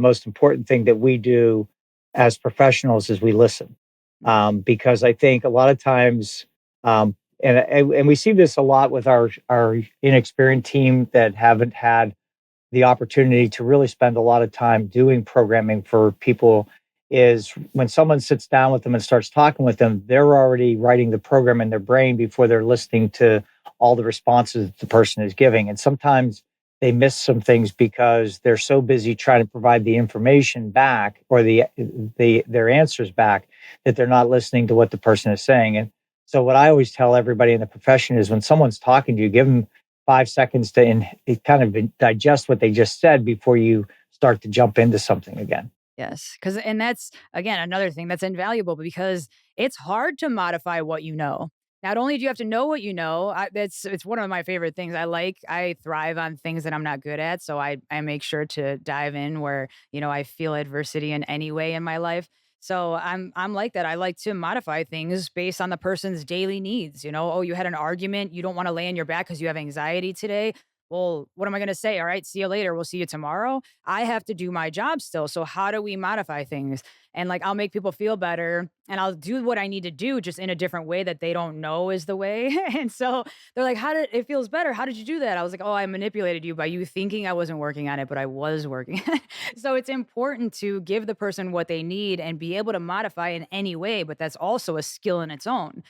most important thing that we do as professionals is we listen. Because I think a lot of times, and we see this a lot with our inexperienced team that haven't had the opportunity to really spend a lot of time doing programming for people, is when someone sits down with them and starts talking with them, they're already writing the program in their brain before they're listening to all the responses that the person is giving. And sometimes they miss some things because they're so busy trying to provide the information back, or their answers back, that they're not listening to what the person is saying. And so what I always tell everybody in the profession is, when someone's talking to you, give them 5 seconds to kind of digest what they just said before you start to jump into something again. Yes, because and that's, again, another thing that's invaluable because it's hard to modify what you know. Not only do you have to know what you know, it's one of my favorite things. I thrive on things that I'm not good at, so I make sure to dive in where, I feel adversity in any way in my life. So I'm like that. I like to modify things based on the person's daily needs. Oh, you had an argument, you don't want to lay on your back because you have anxiety today. Well, what am I going to say? All right, see you later. We'll see you tomorrow. I have to do my job still. So how do we modify things? And like I'll make people feel better and I'll do what I need to do just in a different way that they don't know is the way. And so they're like, "How did it feels better? How did you do that?" I was like, "Oh, I manipulated you by you thinking I wasn't working on it, but I was working." So it's important to give the person what they need and be able to modify in any way, but that's also a skill in its own.